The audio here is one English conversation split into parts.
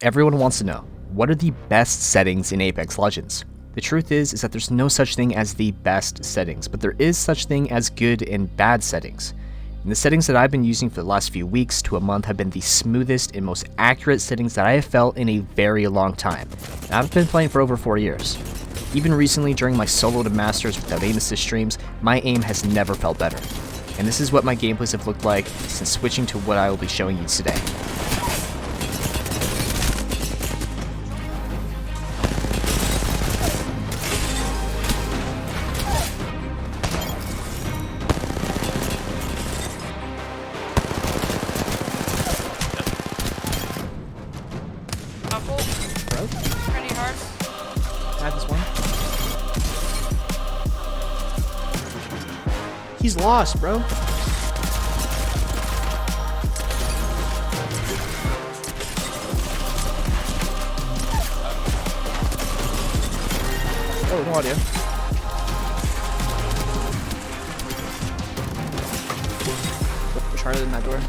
Everyone wants to know, what are the best settings in Apex Legends? The truth is that there's no such thing as the best settings, but there is such thing as good and bad settings. And the settings that I've been using for the last few weeks to a month have been the smoothest and most accurate settings that I have felt in a very long time. And I've been playing for over 4 years. Even recently during my solo to masters without aim assist streams, my aim has never felt better. And this is what my gameplays have looked like since switching to what I will be showing you today. Pretty hard. Had this one. He's lost, bro. Oh, no idea. Push harder than that door.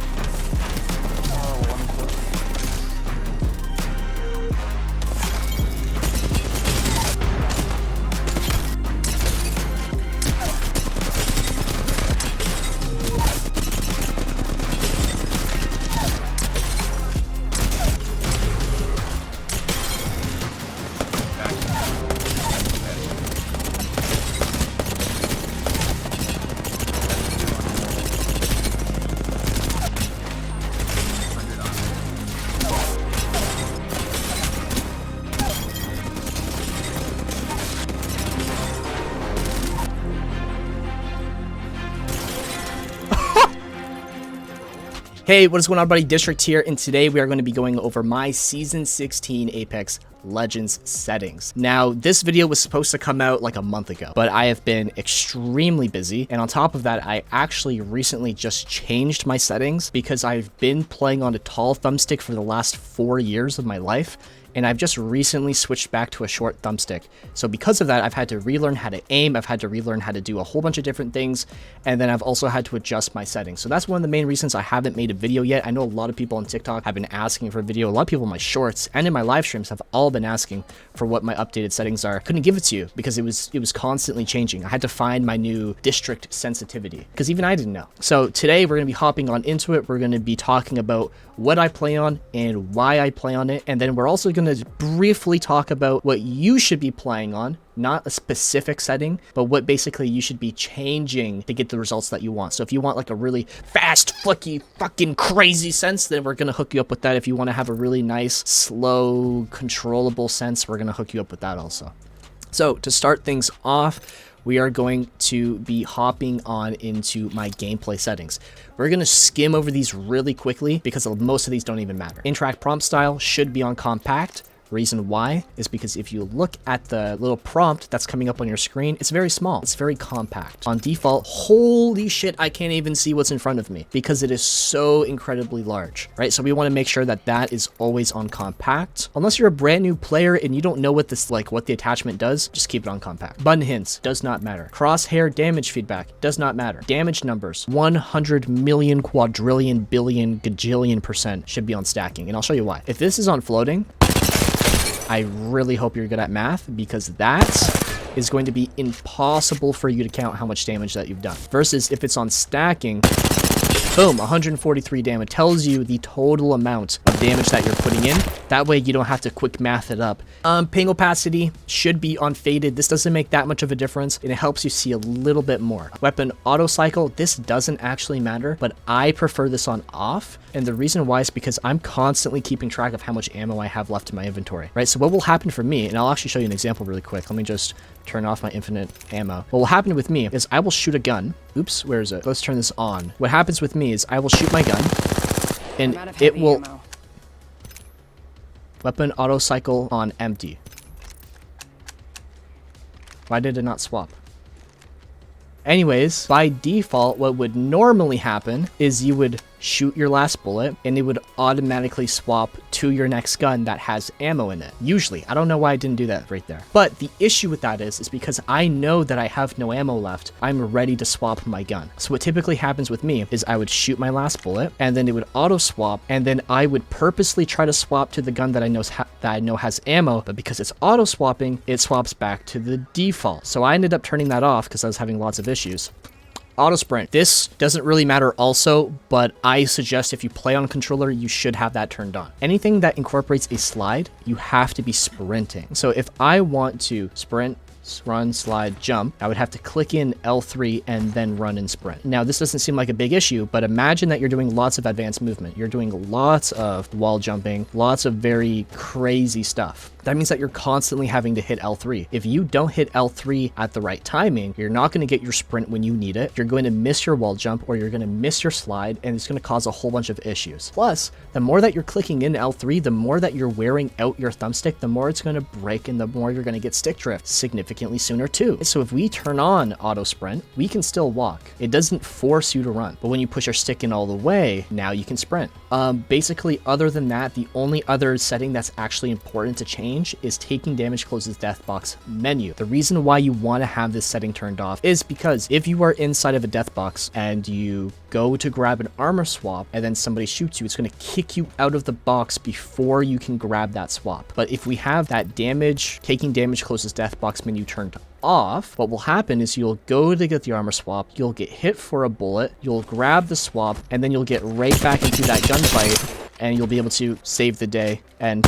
Hey, what is going on, everybody? District here, and today we are going to be going over my Season 16 Apex Legends settings. Now, this video was supposed to come out like a month ago, but I have been extremely busy, and on top of that, I actually recently just changed my settings because I've been playing on a tall thumbstick for the last 4 years of my life, and I've just recently switched back to a short thumbstick. So because of that, I've had to relearn how to aim, I've had to relearn how to do a whole bunch of different things, and then I've also had to adjust my settings. So that's one of the main reasons I haven't made a video yet. I know a lot of people on TikTok have been asking for a video. A lot of people in my shorts and in my live streams have all been asking for what my updated settings are. I couldn't give it to you because it was constantly changing. I had to find my new district sensitivity because even I didn't know. So today we're gonna be hopping on into it. We're gonna be talking about what I play on and why I play on it, and then we're also going to briefly talk about what you should be playing on, not a specific setting, but what basically you should be changing to get the results that you want. So if you want like a really fast, flicky, fucking crazy sense, then we're going to hook you up with that. If you want to have a really nice, slow, controllable sense, we're going to hook you up with that also. So to start things off, we are going to be hopping on into my gameplay settings. We're going to skim over these really quickly because most of these don't even matter. In-track prompt style should be on compact. Reason why is because if you look at the little prompt that's coming up on your screen, it's very small. It's very compact. On default, holy shit, I can't even see what's in front of me because it is so incredibly large, right? So we want to make sure that that is always on compact. Unless you're a brand new player and you don't know what this, like what the attachment does, just keep it on compact. Button hints does not matter. Crosshair damage feedback does not matter. Damage numbers, 100 million, quadrillion, billion, gajillion % should be on stacking. And I'll show you why. If this is on floating, I really hope you're good at math because that is going to be impossible for you to count how much damage that you've done. Versus if it's on stacking, boom, 143 damage tells you the total amount of damage that you're putting in. That way you don't have to quick math it up. Ping opacity should be on faded. This doesn't make that much of a difference, and it helps you see a little bit more. Weapon auto cycle, this doesn't actually matter, but I prefer this on off. And the reason why is because I'm constantly keeping track of how much ammo I have left in my inventory, right? So what will happen for me, and I'll actually show you an example really quick. Let me just turn off my infinite ammo. What will happen with me is I will shoot a gun. Oops, where is it? Let's turn this on. What happens with me is I will shoot my gun and it will weapon auto cycle on empty. Why did it not swap? Anyways, by default, what would normally happen is you would shoot your last bullet, and it would automatically swap to your next gun that has ammo in it. Usually. I don't know why I didn't do that right there. But the issue with that is because I know that I have no ammo left, I'm ready to swap my gun. So what typically happens with me is I would shoot my last bullet, and then it would auto swap, and then I would purposely try to swap to the gun that I know has ammo, but because it's auto swapping, it swaps back to the default. So I ended up turning that off because I was having lots of issues. Auto sprint. This doesn't really matter also, but I suggest if you play on a controller, you should have that turned on. Anything that incorporates a slide, you have to be sprinting. So if I want to sprint, run, slide, jump, I would have to click in L3 and then run and sprint. Now, this doesn't seem like a big issue, but imagine that you're doing lots of advanced movement. You're doing lots of wall jumping, lots of very crazy stuff. That means that you're constantly having to hit L3. If you don't hit L3 at the right timing, you're not going to get your sprint when you need it. You're going to miss your wall jump, or you're going to miss your slide, and it's going to cause a whole bunch of issues. Plus, the more that you're clicking in L3, the more that you're wearing out your thumbstick, the more it's going to break, and the more you're going to get stick drift significantly sooner too. So if we turn on auto sprint, we can still walk. It doesn't force you to run, but when you push your stick in all the way, now you can sprint. Basically, other than that, the only other setting that's actually important to change is taking damage closes death box menu. The reason why you want to have this setting turned off is because if you are inside of a death box and you go to grab an armor swap and then somebody shoots you, it's going to kick you out of the box before you can grab that swap. But if we have that taking damage closes death box menu turned off, what will happen is you'll go to get the armor swap, you'll get hit for a bullet, you'll grab the swap, and then you'll get right back into that gunfight, and you'll be able to save the day and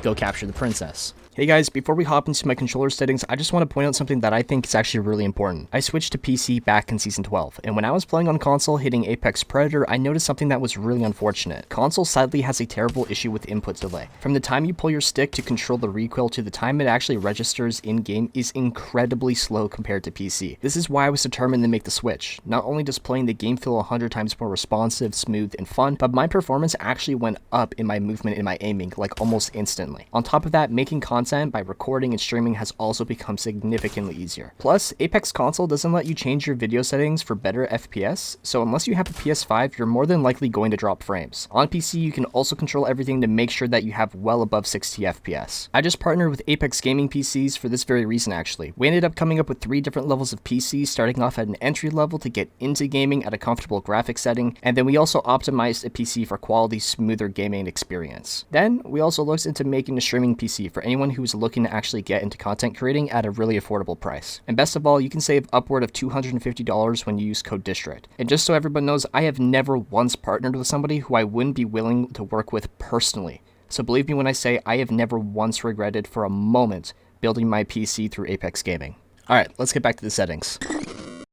go capture the princess. Hey guys, before we hop into my controller settings, I just want to point out something that I think is actually really important. I switched to PC back in Season 12, and when I was playing on console hitting Apex Predator, I noticed something that was really unfortunate. Console sadly has a terrible issue with input delay. From the time you pull your stick to control the recoil to the time it actually registers in-game is incredibly slow compared to PC. This is why I was determined to make the switch. Not only does playing the game feel 100 times more responsive, smooth, and fun, but my performance actually went up in my movement and my aiming, like almost instantly. On top of that, making content by recording and streaming has also become significantly easier. Plus, Apex console doesn't let you change your video settings for better FPS, so unless you have a PS5, you're more than likely going to drop frames. On PC, you can also control everything to make sure that you have well above 60 FPS. I just partnered with Apex Gaming PCs for this very reason actually. We ended up coming up with 3 different levels of PCs, starting off at an entry level to get into gaming at a comfortable graphics setting, and then we also optimized a PC for quality, smoother gaming experience. Then, we also looked into making a streaming PC for anyone who's looking to actually get into content creating at a really affordable price. And best of all, you can save upward of $250 when you use code DISTRICT. And just so everyone knows, I have never once partnered with somebody who I wouldn't be willing to work with personally. So believe me when I say I have never once regretted for a moment building my PC through Apex Gaming. Alright, let's get back to the settings.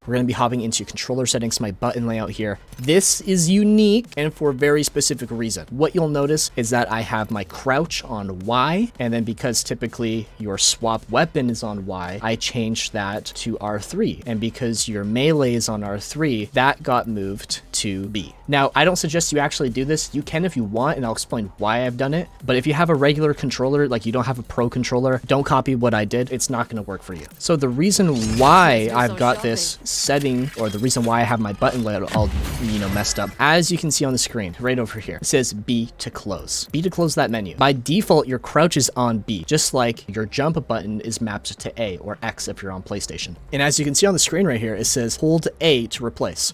We're going to be hopping into controller settings, my button layout here. This is unique and for a very specific reason. What you'll notice is that I have my crouch on Y, and then because typically your swap weapon is on Y, I changed that to R3. And because your melee is on R3, that got moved to B. Now, I don't suggest you actually do this. You can if you want, and I'll explain why I've done it. But if you have a regular controller, like you don't have a pro controller, don't copy what I did. It's not going to work for you. So the reason why I've got this setting, or the reason why I have my button layout all, messed up, as you can see on the screen, right over here, it says B to close. B to close that menu. By default, your crouch is on B, just like your jump button is mapped to A, or X if you're on PlayStation. And as you can see on the screen right here, it says hold A to replace.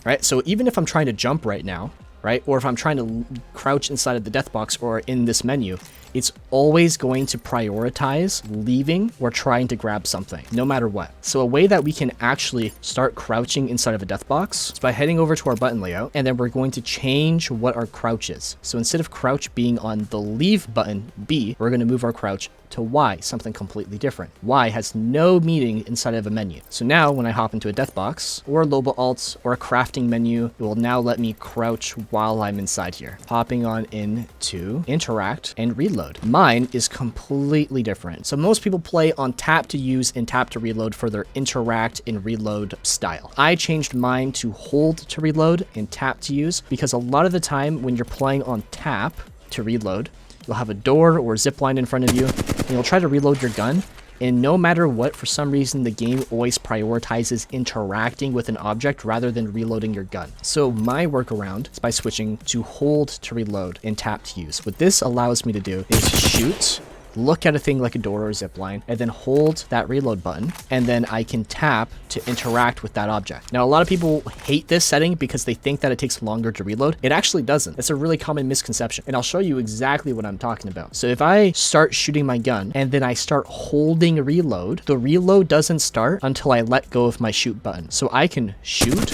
Right, so even if I'm trying to jump right now, right, or if I'm trying to crouch inside of the death box or in this menu, it's always going to prioritize leaving or trying to grab something, no matter what. So a way that we can actually start crouching inside of a death box is by heading over to our button layout, and then we're going to change what our crouch is. So instead of crouch being on the leave button, B, we're going to move our crouch to Y, something completely different. Y has no meaning inside of a menu. So now when I hop into a death box or a Loba alt or a crafting menu, it will now let me crouch while I'm inside here. Hopping on into interact and reload. Mine is completely different. So most people play on tap to use and tap to reload for their interact and reload style. I changed mine to hold to reload and tap to use because a lot of the time when you're playing on tap to reload, you'll have a door or a zip line in front of you, and you'll try to reload your gun, And no matter what, for some reason, the game always prioritizes interacting with an object rather than reloading your gun. So my workaround is by switching to hold to reload and tap to use. What this allows me to do is shoot, look at a thing like a door or a zip line, and then hold that reload button, and then I can tap to interact with that object. Now, a lot of people hate this setting because they think that it takes longer to reload. It actually doesn't. It's a really common misconception, and I'll show you exactly what I'm talking about. So if I start shooting my gun, and then I start holding reload, the reload doesn't start until I let go of my shoot button. So I can shoot,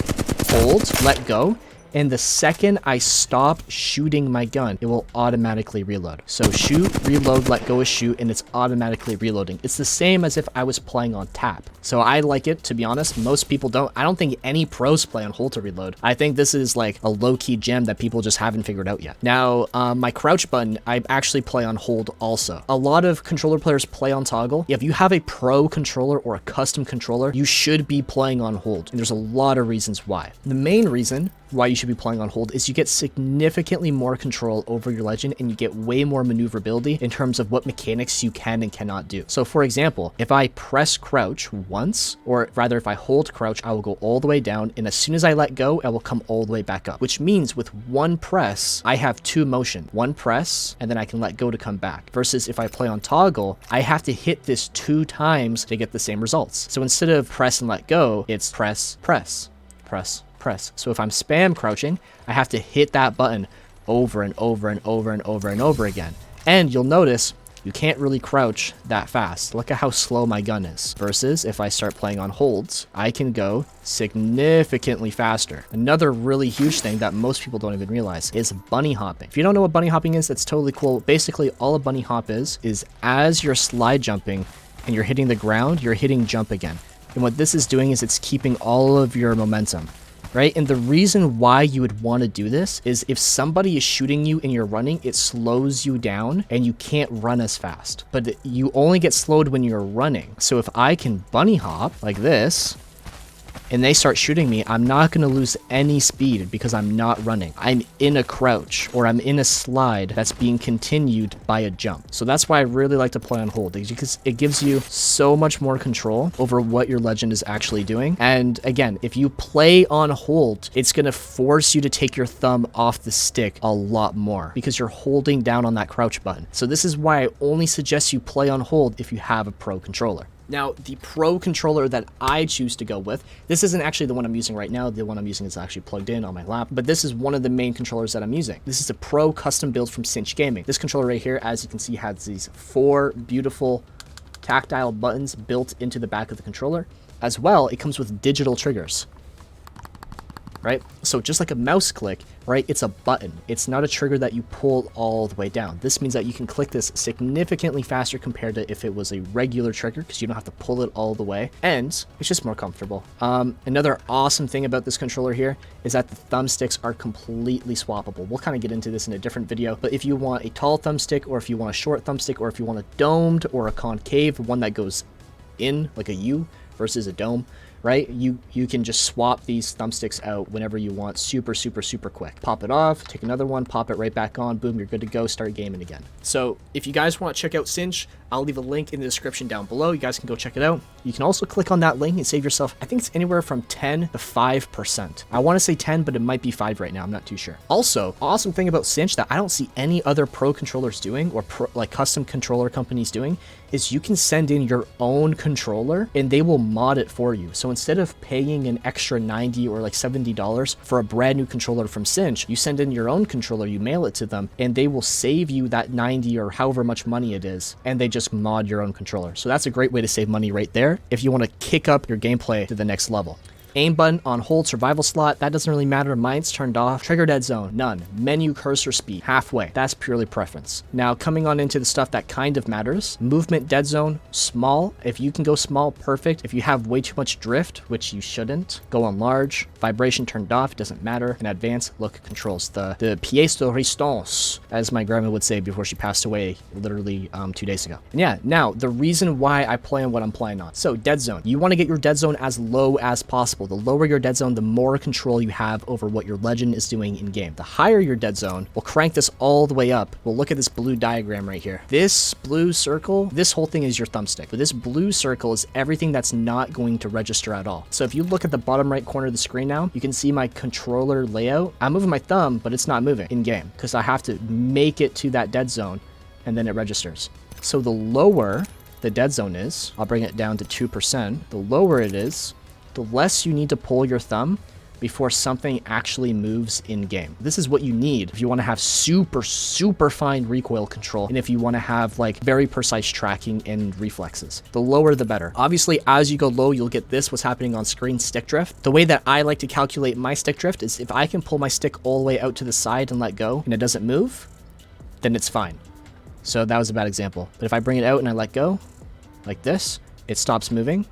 hold, let go, and the second I stop shooting my gun, it will automatically reload. So shoot, reload, let go of shoot, and it's automatically reloading. It's the same as if I was playing on tap. So I like it, to be honest. Most people don't. I don't think any pros play on hold to reload. I think this is like a low-key gem that people just haven't figured out yet. Now, my crouch button, I actually play on hold also. A lot of controller players play on toggle. If you have a pro controller or a custom controller, you should be playing on hold. And there's a lot of reasons why. The main reason why you should be playing on hold is you get significantly more control over your legend, and you get way more maneuverability in terms of what mechanics you can and cannot do. So for example, if I press crouch once, or rather if I hold crouch, I will go all the way down, and as soon as I let go, I will come all the way back up, which means with one press, I have two motion. One press, and then I can let go to come back. Versus if I play on toggle, I have to hit this 2 times to get the same results. So instead of press and let go, it's press, press, press, press. So if I'm spam crouching, I have to hit that button over and over and over and over and over again. And you'll notice you can't really crouch that fast. Look at how slow my gun is. Versus if I start playing on holds, I can go significantly faster. Another really huge thing that most people don't even realize is bunny hopping. If you don't know what bunny hopping is, that's totally cool. Basically, all a bunny hop is as you're slide jumping and you're hitting the ground, you're hitting jump again. And what this is doing is it's keeping all of your momentum, right? And the reason why you would want to do this is if somebody is shooting you and you're running, it slows you down and you can't run as fast. But you only get slowed when you're running. So if I can bunny hop like this, and they start shooting me, I'm not going to lose any speed because I'm not running. I'm in a crouch, or I'm in a slide that's being continued by a jump. So that's why I really like to play on hold, because it gives you so much more control over what your legend is actually doing. And again, if you play on hold, it's going to force you to take your thumb off the stick a lot more because you're holding down on that crouch button. So this is why I only suggest you play on hold if you have a pro controller. Now, the pro controller that I choose to go with, this isn't actually the one I'm using right now. The one I'm using is actually plugged in on my lap, but this is one of the main controllers that I'm using. This is a pro custom build from Cinch Gaming. This controller right here, as you can see, has these 4 beautiful tactile buttons built into the back of the controller. As well, it comes with digital triggers, right? So just like a mouse click, right? It's a button. It's not a trigger that you pull all the way down. This means that you can click this significantly faster compared to if it was a regular trigger, because you don't have to pull it all the way, and it's just more comfortable. Another awesome thing about this controller here is that the thumbsticks are completely swappable. We'll kind of get into this in a different video, but if you want a tall thumbstick, or if you want a short thumbstick, or if you want a domed or a concave, one that goes in like a U versus a dome, right? You can just swap these thumbsticks out whenever you want, super quick. Pop it off, take another one, pop it right back on, boom, you're good to go, start gaming again. So if you guys want to check out Cinch, I'll leave a link in the description down below. You guys can go check it out. You can also click on that link and save yourself, I think it's anywhere from 10 to 5%. I want to say 10, but it might be 5 right now, I'm not too sure. Also, awesome thing about Cinch that I don't see any other pro controllers doing, or like custom controller companies doing, is you can send in your own controller and they will mod it for you. So instead of paying an extra $90 or like $70 for a brand new controller from Cinch, you send in your own controller, you mail it to them, and they will save you that $90 or however much money it is, and they just mod your own controller. So that's a great way to save money right there if you want to kick up your gameplay to the next level. Aim button on hold, survival slot, that doesn't really matter. Mine's turned off. Trigger dead zone, none. Menu cursor speed, halfway. That's purely preference. Now coming on into the stuff that kind of matters. Movement dead zone, small. If you can go small, perfect. If you have way too much drift, which you shouldn't, go on large. Vibration turned off, doesn't matter. And advanced look controls. The pièce de résistance, as my grandma would say before she passed away literally 2 days ago. And yeah, now the reason why I play on what I'm playing on. So dead zone, you want to get your dead zone as low as possible. principle. The lower your dead zone, the more control you have over what your legend is doing in game. The higher your dead zone, we'll crank this all the way up. We'll look at this blue diagram right here. This blue circle, this whole thing is your thumbstick. But this blue circle is everything that's not going to register at all. So if you look at the bottom right corner of the screen now, you can see my controller layout. I'm moving my thumb, but it's not moving in game because I have to make it to that dead zone and then it registers. So the lower the dead zone is, I'll bring it down to 2%. The lower it is, the less you need to pull your thumb before something actually moves in game. This is what you need if you want to have super fine recoil control and if you want to have like very precise tracking and reflexes. The lower the better. Obviously, as you go low, you'll get this, what's happening on screen, stick drift. The way that I like to calculate my stick drift is if I can pull my stick all the way out to the side and let go and it doesn't move, then it's fine. So that was a bad example. But if I bring it out and I let go, like this, it stops moving.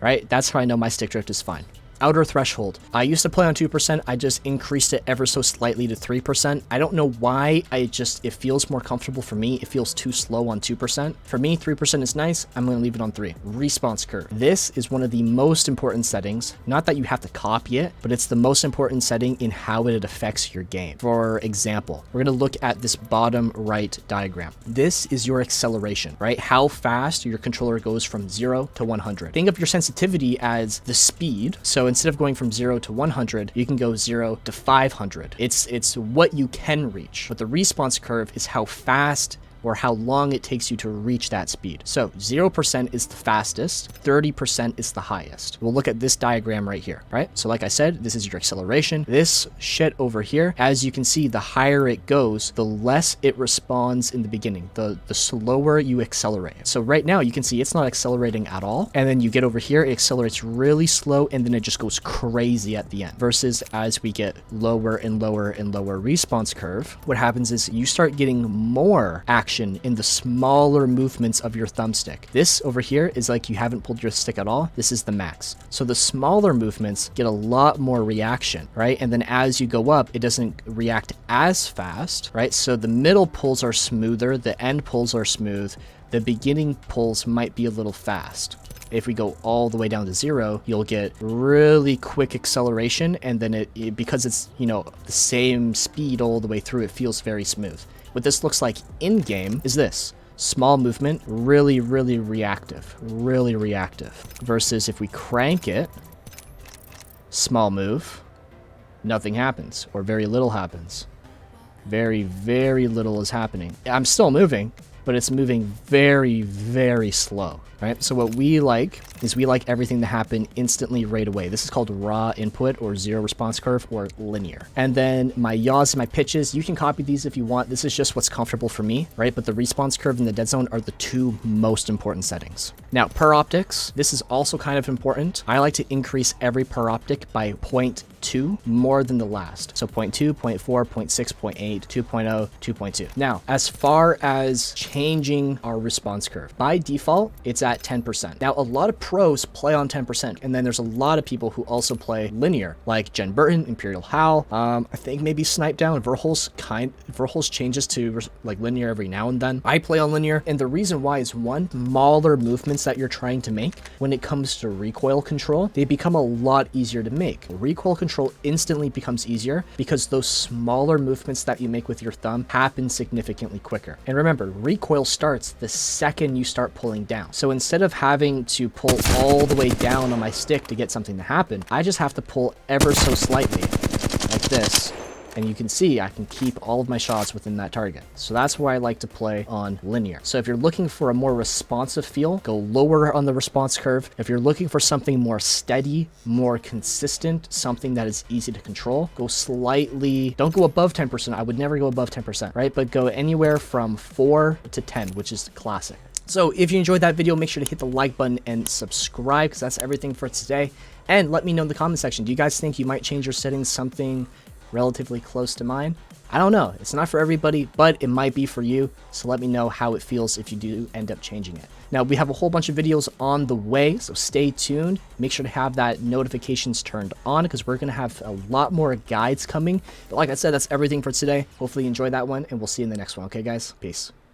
Right? That's how I know my stick drift is fine. Outer threshold. I used to play on 2%. I just increased it ever so slightly to 3%. I don't know why. It feels more comfortable for me. It feels too slow on 2%. For me, 3% is nice. I'm going to leave it on 3. Response curve. This is one of the most important settings. Not that you have to copy it, but it's the most important setting in how it affects your game. For example, we're going to look at this bottom right diagram. This is your acceleration, right? How fast your controller goes from 0 to 100. Think of your sensitivity as the speed. So instead of going from 0 to 100, you can go 0 to 500. It's what you can reach. But the response curve is how fast or how long it takes you to reach that speed. So 0% is the fastest, 30% is the highest. We'll look at this diagram right here, right? So like I said, this is your acceleration. This shit over here, as you can see, the higher it goes, the less it responds in the beginning, the slower you accelerate. So right now you can see it's not accelerating at all. And then you get over here, it accelerates really slow and then it just goes crazy at the end. Versus as we get lower and lower and lower response curve, what happens is you start getting more action in the smaller movements of your thumbstick. This over here is like you haven't pulled your stick at all. This is the max. So the smaller movements get a lot more reaction, right? And then as you go up, it doesn't react as fast, right? So the middle pulls are smoother, the end pulls are smooth, the beginning pulls might be a little fast. If we go all the way down to 0, you'll get really quick acceleration, and then it because it's, you know, the same speed all the way through, it feels very smooth. What this looks like in game is this. Small movement, really reactive, versus if we crank it, small move, nothing happens, or very little happens. Very little is happening. I'm still moving, but it's moving very slow, right? So what we like is we like everything to happen instantly right away. This is called raw input or zero response curve or linear. And then my yaws and my pitches, you can copy these if you want. This is just what's comfortable for me, right? But the response curve and the dead zone are the two most important settings. Now, per optics, this is also kind of important. I like to increase every per optic by 0.2 more than the last. So 0.2, 0.4, 0.6, 0.8, 2.0, 2.2. Now, as far as changing our response curve, by default, it's at 10%. Now, a lot of pros play on 10%, and then there's a lot of people who also play linear, like Jen Burton, Imperial Hal, I think maybe Snipe Down, Verholz changes to like linear every now and then. I play on linear, and the reason why is one, smaller movements that you're trying to make, when it comes to recoil control, they become a lot easier to make. Recoil control instantly becomes easier because those smaller movements that you make with your thumb happen significantly quicker. And remember, recoil starts the second you start pulling down. So instead of having to pull all the way down on my stick to get something to happen, I just have to pull ever so slightly, like this. And you can see I can keep all of my shots within that target. So that's why I like to play on linear. So if you're looking for a more responsive feel, go lower on the response curve. If you're looking for something more steady, more consistent, something that is easy to control, go slightly, don't go above 10%. I would never go above 10%, right? But go anywhere from 4 to 10, which is classic. So if you enjoyed that video, make sure to hit the like button and subscribe, because that's everything for today. And let me know in the comment section, do you guys think you might change your settings something relatively close to mine? I don't know. It's not for everybody, but it might be for you. So let me know how it feels if you do end up changing it. Now, we have a whole bunch of videos on the way, so stay tuned. Make sure to have that notifications turned on, because we're going to have a lot more guides coming. But like I said, that's everything for today. Hopefully you enjoyed that one, and we'll see you in the next one. Okay, guys? Peace.